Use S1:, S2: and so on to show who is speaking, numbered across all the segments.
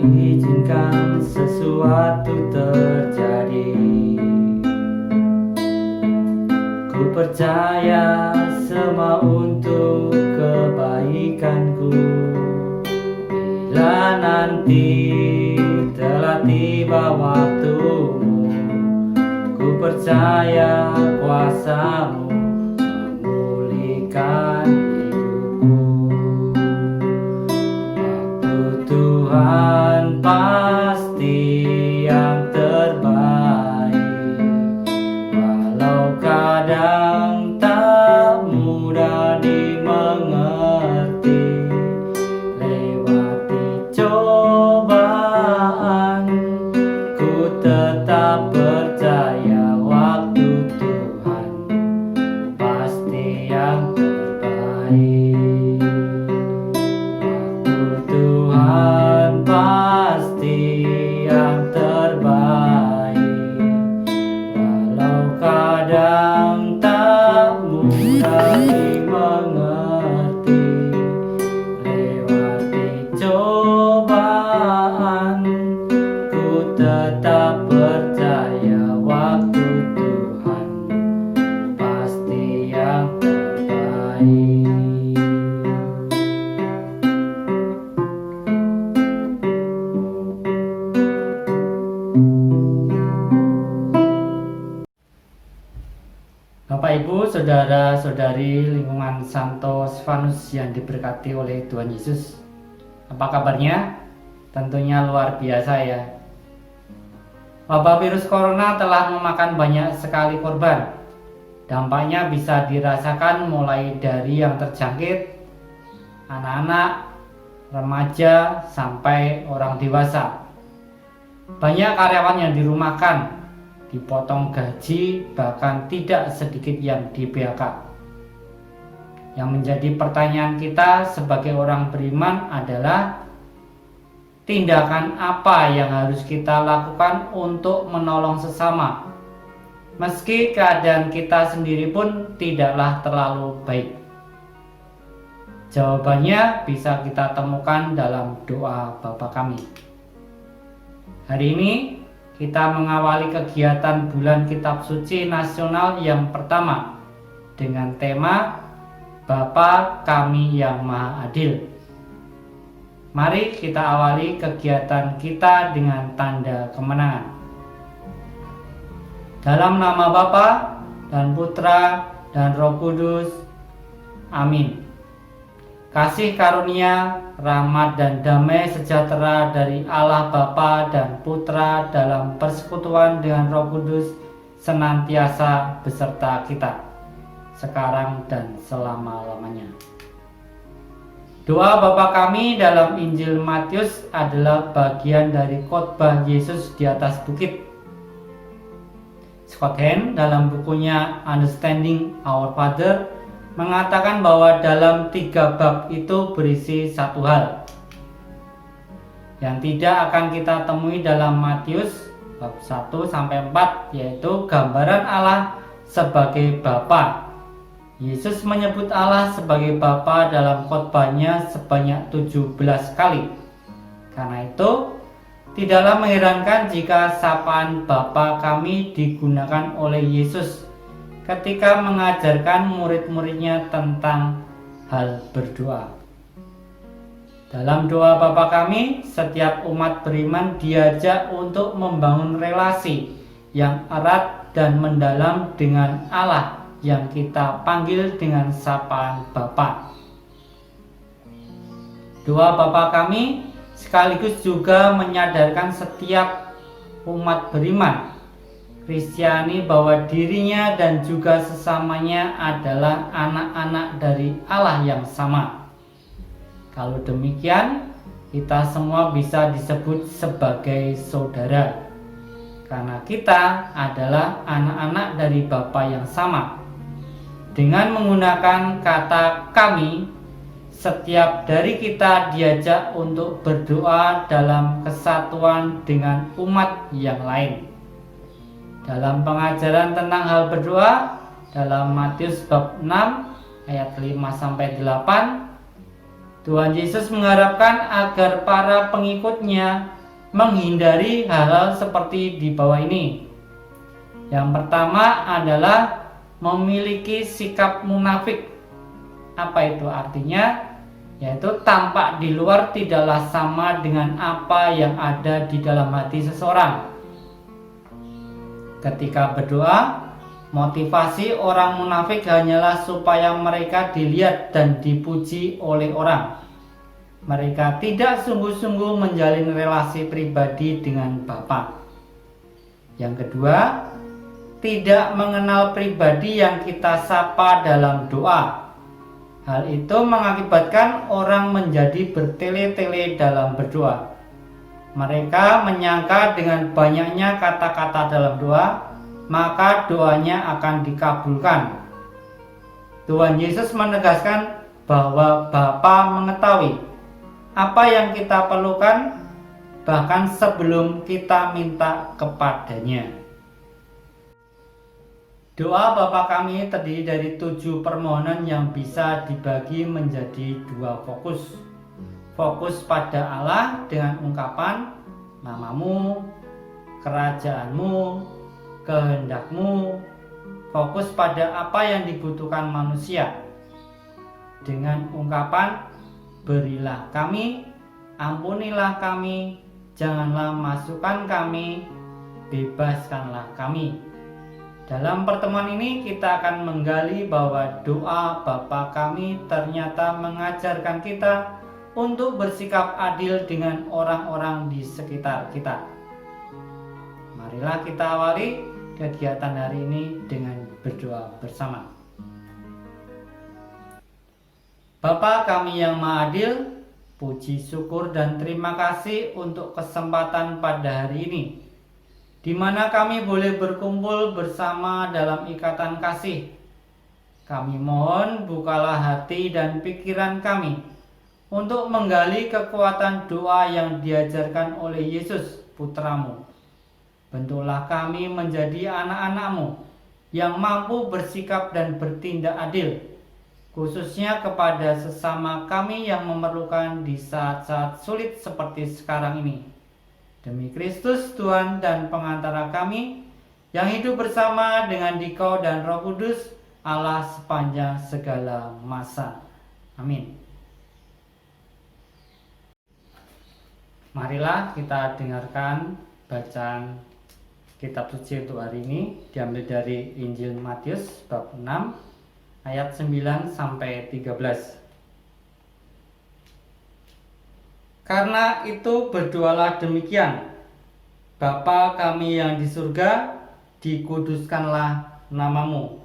S1: izinkan sesuatu terjadi. Ku percaya semua untuk kebaikanku. Bila nanti telah tiba waktumu, ku percaya kuasamu memulihkan hidupku. Waktu Tuhan pasti yang terbaik, walau kadang tak mudah dimengerti. Lewati cobaan, ku tetap percaya waktu Tuhan pasti yang terbaik. Waktu Tuhan pasti yang terbaik, walau kadang tak mudah dimengerti. Lewati cobaan, ku tetap percaya waktu Tuhan pasti yang terbaik. Bapak Ibu, saudara-saudari lingkungan Santo Stefanus yang diberkati oleh Tuhan Yesus, apa kabarnya? Tentunya luar biasa ya. Wabah virus corona telah memakan banyak sekali korban. Dampaknya bisa dirasakan mulai dari yang terjangkit, anak-anak, remaja, sampai orang dewasa. Banyak karyawan yang dirumahkan, dipotong gaji, bahkan tidak sedikit yang di PHK. Yang menjadi pertanyaan kita sebagai orang beriman adalah, tindakan apa yang harus kita lakukan untuk menolong sesama, meski keadaan kita sendiri pun tidaklah terlalu baik? Jawabannya bisa kita temukan dalam doa Bapa Kami. Hari ini kita mengawali kegiatan bulan Kitab Suci Nasional yang pertama dengan tema Bapa Kami yang Maha Adil. Mari kita awali kegiatan kita dengan tanda kemenangan. Dalam nama Bapa dan Putra dan Roh Kudus. Amin. Kasih karunia, rahmat dan damai sejahtera dari Allah Bapa dan Putra dalam persekutuan dengan Roh Kudus senantiasa beserta kita, sekarang dan selama-lamanya. Doa Bapa Kami dalam Injil Matius adalah bagian dari khotbah Yesus di atas bukit. Scott Hahn dalam bukunya Understanding Our Father mengatakan bahwa dalam 3 bab itu berisi satu hal yang tidak akan kita temui dalam Matius bab 1-4, yaitu gambaran Allah sebagai Bapa. Yesus menyebut Allah sebagai Bapa dalam khotbahnya sebanyak 17 kali. Karena itu, tidaklah mengherankan jika sapaan Bapa Kami digunakan oleh Yesus ketika mengajarkan murid-muridnya tentang hal berdoa. Dalam doa Bapa Kami, setiap umat beriman diajak untuk membangun relasi yang erat dan mendalam dengan Allah yang kita panggil dengan sapaan Bapa. Doa Bapa Kami sekaligus juga menyadarkan setiap umat beriman Kristiani bahwa dirinya dan juga sesamanya adalah anak-anak dari Allah yang sama. Kalau demikian, kita semua bisa disebut sebagai saudara, karena kita adalah anak-anak dari Bapa yang sama. Dengan menggunakan kata kami, setiap dari kita diajak untuk berdoa dalam kesatuan dengan umat yang lain. Dalam pengajaran tentang hal berdoa dalam Matius bab 6 ayat 5-8, Tuhan Yesus mengharapkan agar para pengikutnya menghindari hal-hal seperti di bawah ini. Yang pertama adalah memiliki sikap munafik. Apa itu artinya? Yaitu tampak di luar tidaklah sama dengan apa yang ada di dalam hati seseorang. Ketika berdoa, motivasi orang munafik hanyalah supaya mereka dilihat dan dipuji oleh orang. Mereka tidak sungguh-sungguh menjalin relasi pribadi dengan Bapa. Yang kedua, tidak mengenal pribadi yang kita sapa dalam doa. Hal itu mengakibatkan orang menjadi bertele-tele dalam berdoa. Mereka menyangka dengan banyaknya kata-kata dalam doa, maka doanya akan dikabulkan. Tuhan Yesus menegaskan bahwa Bapa mengetahui apa yang kita perlukan, bahkan sebelum kita minta kepadanya. Doa Bapa kami terdiri dari 7 permohonan yang bisa dibagi menjadi 2 fokus. Fokus pada Allah dengan ungkapan namamu, kerajaanmu, kehendakmu. Fokus pada apa yang dibutuhkan manusia dengan ungkapan berilah kami, ampunilah kami, janganlah masukkan kami, bebaskanlah kami. Dalam pertemuan ini kita akan menggali bahwa doa Bapa kami ternyata mengajarkan kita untuk bersikap adil dengan orang-orang di sekitar kita. Marilah kita awali kegiatan hari ini dengan berdoa bersama. Bapa kami yang Maha Adil, puji syukur dan terima kasih untuk kesempatan pada hari ini, di mana kami boleh berkumpul bersama dalam ikatan kasih. Kami mohon bukalah hati dan pikiran kami untuk menggali kekuatan doa yang diajarkan oleh Yesus Putramu. Bentuklah kami menjadi anak-anak-Mu yang mampu bersikap dan bertindak adil, khususnya kepada sesama kami yang memerlukan di saat-saat sulit seperti sekarang ini. Demi Kristus Tuhan dan pengantara kami yang hidup bersama dengan Dikau dan Roh Kudus Allah sepanjang segala masa. Amin. Marilah kita dengarkan bacaan kitab suci untuk hari ini, diambil dari Injil Matius bab 6 ayat 9 sampai 13. Karena itu berdoalah demikian, Bapa kami yang di surga, dikuduskanlah namamu.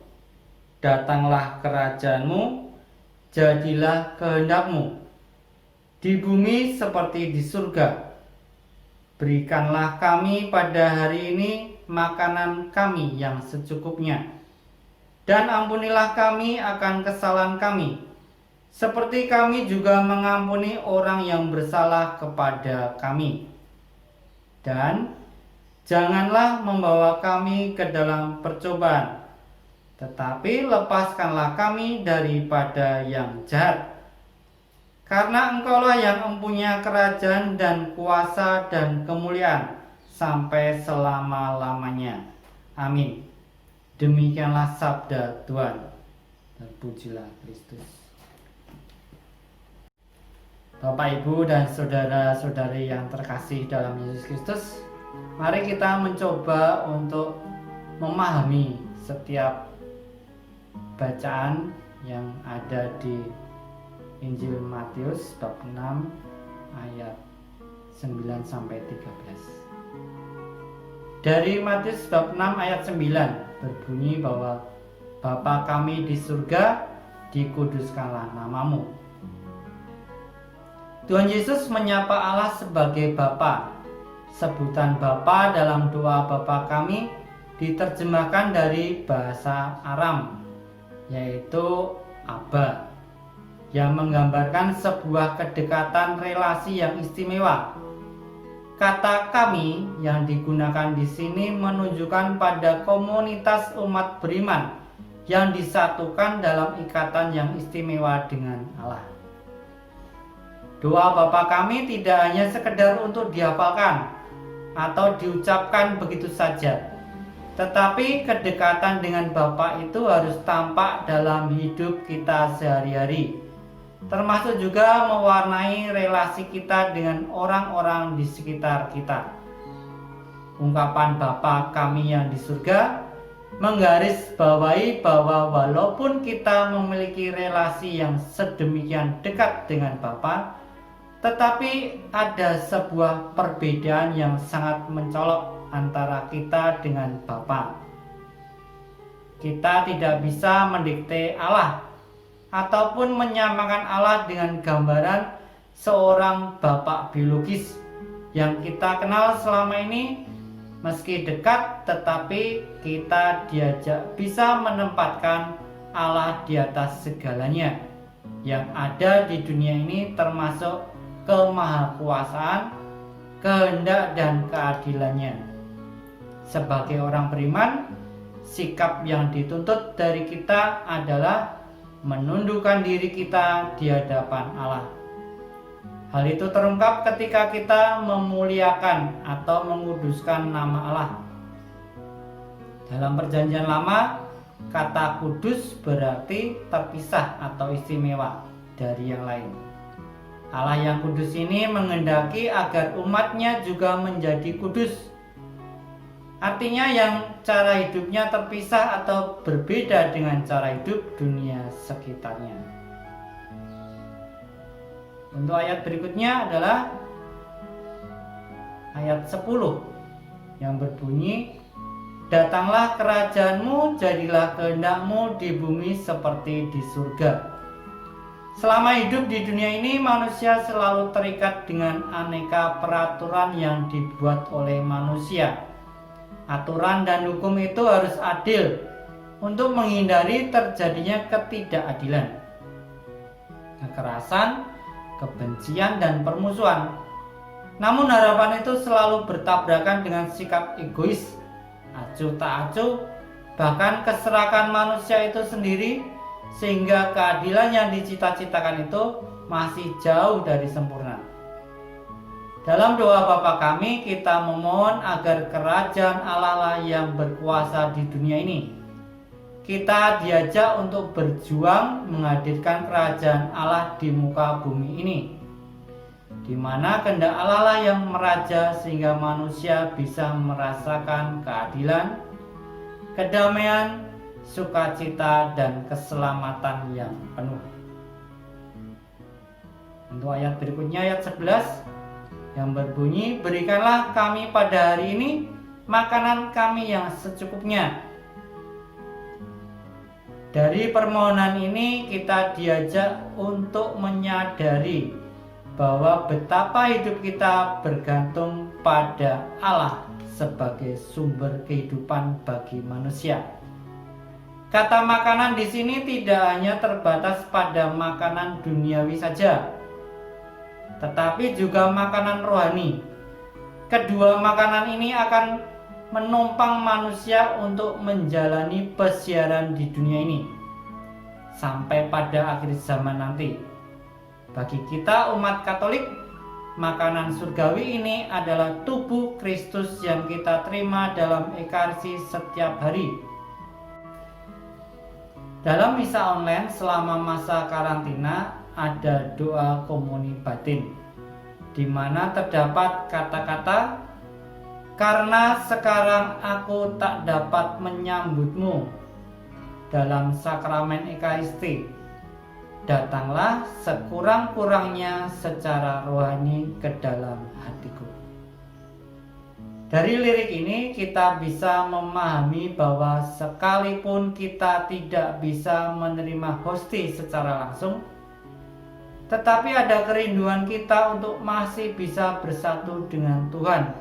S1: Datanglah kerajaanmu, jadilah kehendakmu, di bumi seperti di surga. Berikanlah kami pada hari ini makanan kami yang secukupnya. Dan ampunilah kami akan kesalahan kami, seperti kami juga mengampuni orang yang bersalah kepada kami. Dan janganlah membawa kami ke dalam percobaan, tetapi lepaskanlah kami daripada yang jahat. Karena Engkaulah yang mempunyai kerajaan dan kuasa dan kemuliaan sampai selama-lamanya. Amin. Demikianlah sabda Tuhan. Terpujilah Kristus. Bapak, Ibu, dan saudara-saudari yang terkasih dalam Yesus Kristus, mari kita mencoba untuk memahami setiap bacaan yang ada di Injil Matius bab 6 ayat 9 sampai 13. Dari Matius bab 6 ayat 9 berbunyi bahwa Bapa kami di surga, dikuduskanlah namamu. Tuhan Yesus menyapa Allah sebagai Bapa. Sebutan Bapa dalam doa Bapa kami diterjemahkan dari bahasa Aram, yaitu Abba, yang menggambarkan sebuah kedekatan relasi yang istimewa. Kata kami yang digunakan di sini menunjukkan pada komunitas umat beriman yang disatukan dalam ikatan yang istimewa dengan Allah. Doa Bapa kami tidak hanya sekedar untuk dihafalkan atau diucapkan begitu saja, tetapi kedekatan dengan Bapa itu harus tampak dalam hidup kita sehari-hari, termasuk juga mewarnai relasi kita dengan orang-orang di sekitar kita. Ungkapan Bapa kami yang di surga menggarisbawahi bahwa walaupun kita memiliki relasi yang sedemikian dekat dengan Bapa, tetapi ada sebuah perbedaan yang sangat mencolok antara kita dengan Bapa. Kita tidak bisa mendikte Allah ataupun menyamakan Allah dengan gambaran seorang Bapa biologis yang kita kenal selama ini. Meski dekat, tetapi kita diajak bisa menempatkan Allah di atas segalanya yang ada di dunia ini, termasuk kemahakuasaan, kehendak dan keadilannya. Sebagai orang beriman, sikap yang dituntut dari kita adalah menundukkan diri kita di hadapan Allah. Hal itu terungkap ketika kita memuliakan atau menguduskan nama Allah. Dalam Perjanjian Lama, kata kudus berarti terpisah atau istimewa dari yang lain. Allah yang kudus ini menghendaki agar umatnya juga menjadi kudus. Artinya yang cara hidupnya terpisah atau berbeda dengan cara hidup dunia sekitarnya. Untuk ayat berikutnya adalah ayat 10 yang berbunyi, "Datanglah kerajaanmu, jadilah kehendakmu di bumi seperti di surga." Selama hidup di dunia ini, manusia selalu terikat dengan aneka peraturan yang dibuat oleh manusia. Aturan dan hukum itu harus adil untuk menghindari terjadinya ketidakadilan, kekerasan, kebencian, dan permusuhan. Namun harapan itu selalu bertabrakan dengan sikap egois, acuh tak acuh, bahkan keserakahan manusia itu sendiri, sehingga keadilan yang dicita-citakan itu masih jauh dari sempurna. Dalam doa Bapa kami, kita memohon agar kerajaan Allah lah yang berkuasa di dunia ini. Kita diajak untuk berjuang menghadirkan kerajaan Allah di muka bumi ini, di mana kehendak Allah lah yang meraja sehingga manusia bisa merasakan keadilan, kedamaian, sukacita, dan keselamatan yang penuh. Untuk ayat berikutnya, ayat 11 yang berbunyi, "Berikanlah kami pada hari ini makanan kami yang secukupnya." Dari permohonan ini kita diajak untuk menyadari bahwa betapa hidup kita bergantung pada Allah sebagai sumber kehidupan bagi manusia. Kata makanan di sini tidak hanya terbatas pada makanan duniawi saja, tetapi juga makanan rohani. Kedua makanan ini akan menumpang manusia untuk menjalani pesiaran di dunia ini sampai pada akhir zaman nanti. Bagi kita umat Katolik, makanan surgawi ini adalah tubuh Kristus yang kita terima dalam Ekaristi setiap hari. Dalam misa online selama masa karantina ada doa komuni batin, di mana terdapat kata-kata, "Karena sekarang aku tak dapat menyambutmu dalam sakramen Ekaristi, datanglah sekurang-kurangnya secara rohani ke dalam hatiku." Dari lirik ini kita bisa memahami bahwa sekalipun kita tidak bisa menerima hosti secara langsung, tetapi ada kerinduan kita untuk masih bisa bersatu dengan Tuhan,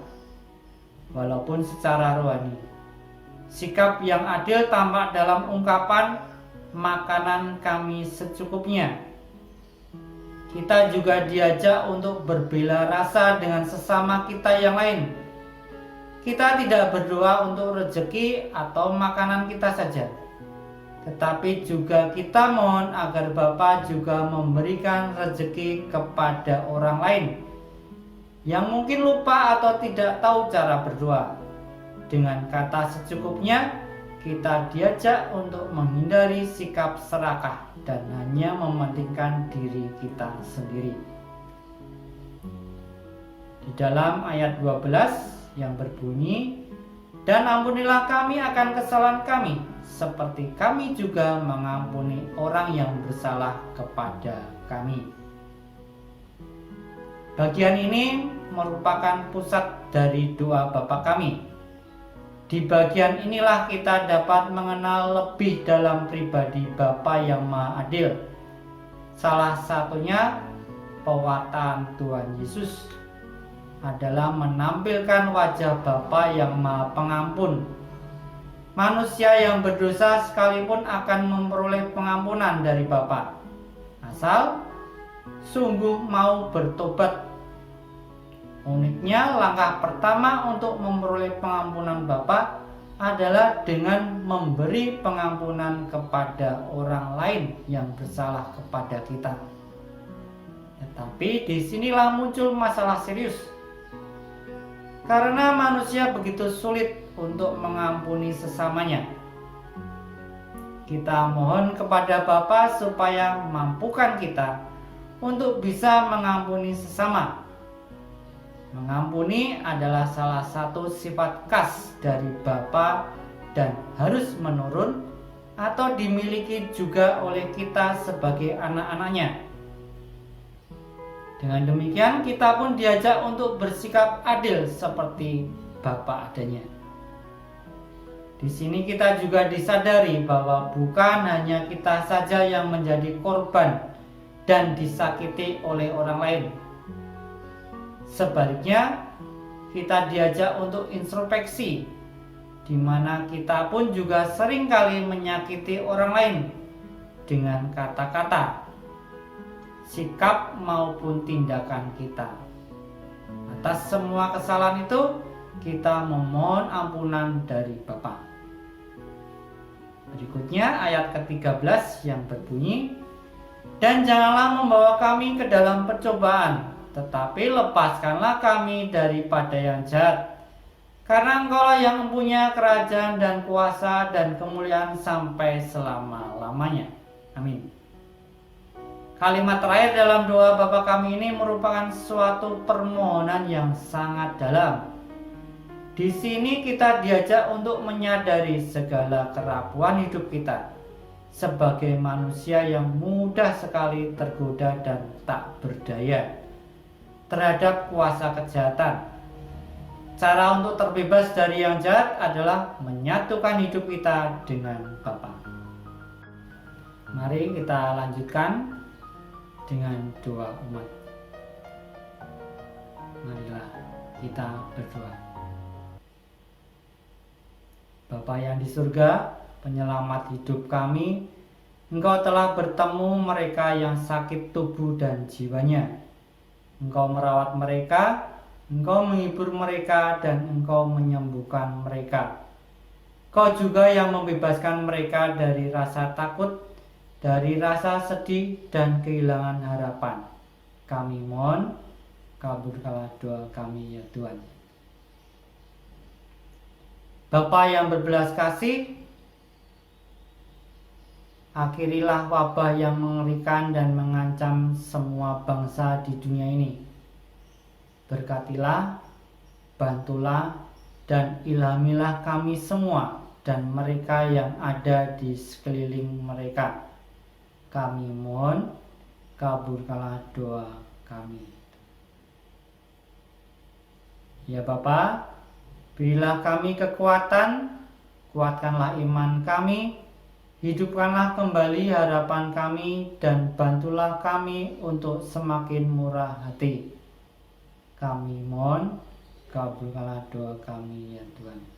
S1: walaupun secara rohani. Sikap yang adil tampak dalam ungkapan "makanan kami secukupnya." Kita juga diajak untuk berbela rasa dengan sesama kita yang lain. Kita tidak berdoa untuk rezeki atau makanan kita saja, tetapi juga kita mohon agar Bapa juga memberikan rezeki kepada orang lain yang mungkin lupa atau tidak tahu cara berdoa. Dengan kata secukupnya, kita diajak untuk menghindari sikap serakah dan hanya mementingkan diri kita sendiri. Di dalam ayat 12 yang berbunyi, "Dan ampunilah kami akan kesalahan kami, seperti kami juga mengampuni orang yang bersalah kepada kami." Bagian ini merupakan pusat dari doa Bapa kami. Di bagian inilah kita dapat mengenal lebih dalam pribadi Bapa yang Maha Adil. Salah satunya pewartaan Tuhan Yesus adalah menampilkan wajah Bapa yang Maha Pengampun. Manusia yang berdosa sekalipun akan memperoleh pengampunan dari Bapa, asal sungguh mau bertobat. Uniknya, langkah pertama untuk memperoleh pengampunan Bapa adalah dengan memberi pengampunan kepada orang lain yang bersalah kepada kita. Tetapi disinilah muncul masalah serius, karena manusia begitu sulit untuk mengampuni sesamanya. Kita mohon kepada Bapa supaya mampukan kita untuk bisa mengampuni sesama. Mengampuni adalah salah satu sifat khas dari Bapa dan harus menurun atau dimiliki juga oleh kita sebagai anak-anaknya. Dengan demikian kita pun diajak untuk bersikap adil seperti Bapa adanya. Di sini kita juga disadari bahwa bukan hanya kita saja yang menjadi korban dan disakiti oleh orang lain. Sebaliknya, kita diajak untuk introspeksi, di mana kita pun juga seringkali menyakiti orang lain dengan kata-kata, sikap maupun tindakan kita. Atas semua kesalahan itu, kita memohon ampunan dari Bapa. Berikutnya ayat ke-13 yang berbunyi, "Dan janganlah membawa kami ke dalam percobaan, tetapi lepaskanlah kami daripada yang jahat. Karena Engkaulah yang mempunyai kerajaan dan kuasa dan kemuliaan sampai selama-lamanya. Amin." Kalimat terakhir dalam doa Bapa kami ini merupakan suatu permohonan yang sangat dalam. Di sini kita diajak untuk menyadari segala kerapuan hidup kita sebagai manusia yang mudah sekali tergoda dan tak berdaya terhadap kuasa kejahatan. Cara untuk terbebas dari yang jahat adalah menyatukan hidup kita dengan Bapa. Mari kita lanjutkan dengan doa umat. Marilah kita berdoa. Bapa yang di surga, penyelamat hidup kami, Engkau telah bertemu mereka yang sakit tubuh dan jiwanya. Engkau merawat mereka, Engkau menghibur mereka, dan Engkau menyembuhkan mereka. Kau juga yang membebaskan mereka dari rasa takut, dari rasa sedih dan kehilangan harapan. Kami mohon, kabulkanlah doa kami ya Tuhan. Bapa yang berbelas kasih, akhirilah wabah yang mengerikan dan mengancam semua bangsa di dunia ini. Berkatilah, bantulah, dan ilhamilah kami semua dan mereka yang ada di sekeliling mereka. Kami mohon, kabulkanlah doa kami. Ya Bapa, berilah kami kekuatan, kuatkanlah iman kami, hidupkanlah kembali harapan kami, dan bantulah kami untuk semakin murah hati. Kami mohon, kabulkanlah doa kami ya Tuhan.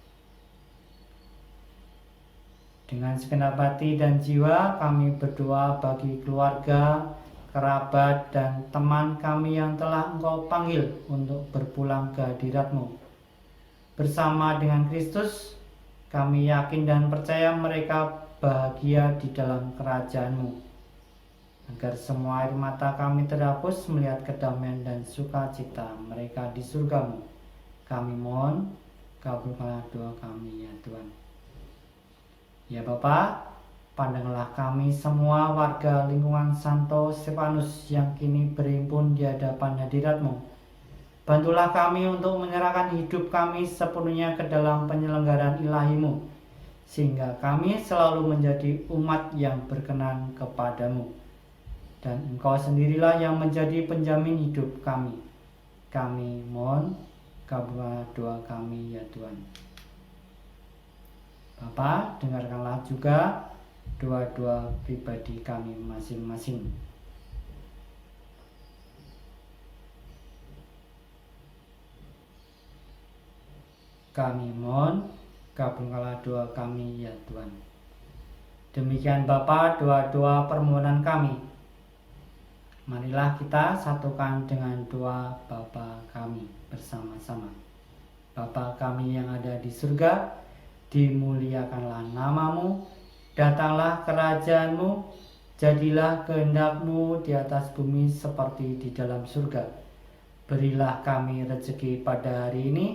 S1: Dengan segenap hati dan jiwa kami berdoa bagi keluarga, kerabat, dan teman kami yang telah Engkau panggil untuk berpulang ke hadirat-Mu. Bersama dengan Kristus, kami yakin dan percaya mereka bahagia di dalam kerajaan-Mu, agar semua air mata kami terhapus melihat kedamaian dan sukacita mereka di surga-Mu. Kami mohon, kabulkanlah doa kami ya Tuhan. Ya Bapa, pandanglah kami semua warga lingkungan Santo Stefanus yang kini berhimpun di hadapan hadirat-Mu. Bantulah kami untuk menyerahkan hidup kami sepenuhnya ke dalam penyelenggaraan ilahi-Mu, sehingga kami selalu menjadi umat yang berkenan kepadamu. Dan Engkau sendirilah yang menjadi penjamin hidup kami. Kami mohon, kabulkanlah doa kami ya Tuhan. Bapa, dengarkanlah juga doa-doa pribadi kami masing-masing. Kami mohon, kabulkanlah doa kami ya Tuhan. Demikian Bapa, doa-doa permohonan kami. Marilah kita satukan dengan doa Bapa kami bersama-sama. Bapa kami yang ada di surga, dimuliakanlah nama-Mu, datanglah kerajaan-Mu, jadilah kehendak-Mu di atas bumi seperti di dalam surga. Berilah kami rezeki pada hari ini,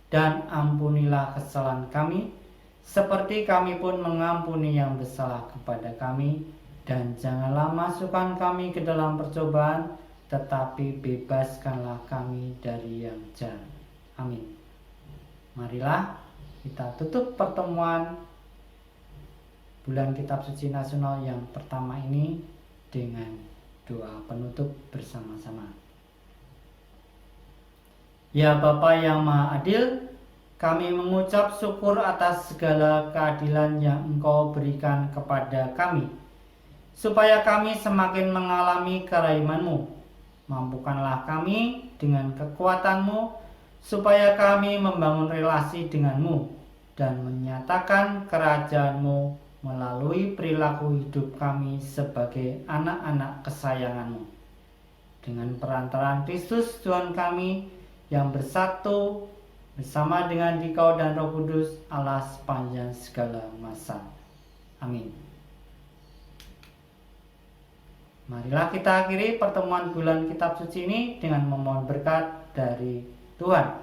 S1: dan ampunilah kesalahan kami, seperti kami pun mengampuni yang bersalah kepada kami. Dan janganlah masukkan kami ke dalam percobaan, tetapi bebaskanlah kami dari yang jahat. Amin. Marilah kita tutup pertemuan bulan Kitab Suci Nasional yang pertama ini dengan doa penutup bersama-sama. Ya Bapa yang Maha Adil, kami mengucap syukur atas segala keadilan yang Engkau berikan kepada kami, supaya kami semakin mengalami kerahiman-Mu. Mampukanlah kami dengan kekuatan-Mu, supaya kami membangun relasi dengan-Mu dan menyatakan kerajaan-Mu melalui perilaku hidup kami sebagai anak-anak kesayangan-Mu. Dengan perantaraan Kristus Tuhan kami yang bersatu bersama dengan Dikau dan Roh Kudus, Allah sepanjang segala masa. Amin. Marilah kita akhiri pertemuan bulan Kitab Suci ini dengan memohon berkat dari Tuhan.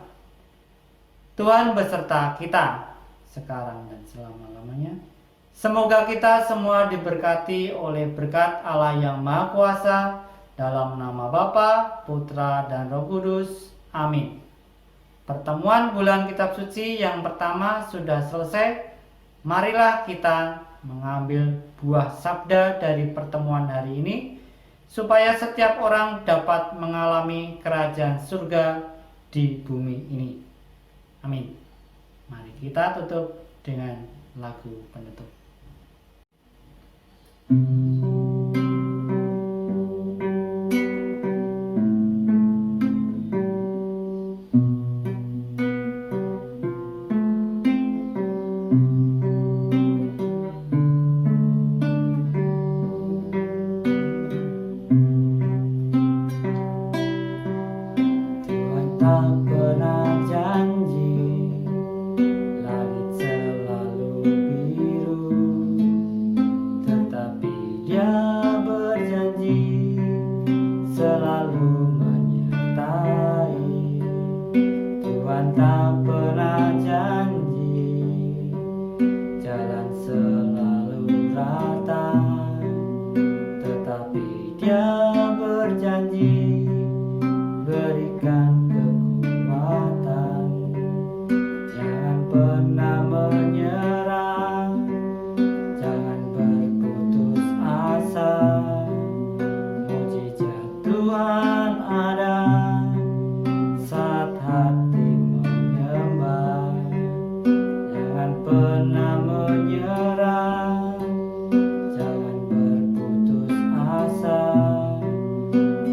S1: Tuhan beserta kita sekarang dan selama-lamanya. Semoga kita semua diberkati oleh berkat Allah yang Maha Kuasa, dalam nama Bapa, Putra, dan Roh Kudus. Amin. Pertemuan bulan Kitab Suci yang pertama sudah selesai. Marilah kita mengambil buah sabda dari pertemuan hari ini, supaya setiap orang dapat mengalami kerajaan surga di bumi ini. Amin. Mari kita tutup dengan lagu penutup. Tak pernah janji langit selalu biru, tetapi Dia berjanji selalu menyertai. Tuhan tak pernah janji jalan selalu rata, tetapi Dia berjanji berikan kekuatan. Jangan pernah menyerah, jangan berputus asa. Mujizat Tuhan ada saat hati menyembah. Jangan pernah menyerah, jangan berputus asa.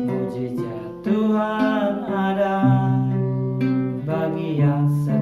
S1: Mujizat Tuhan ada bagi yang sedang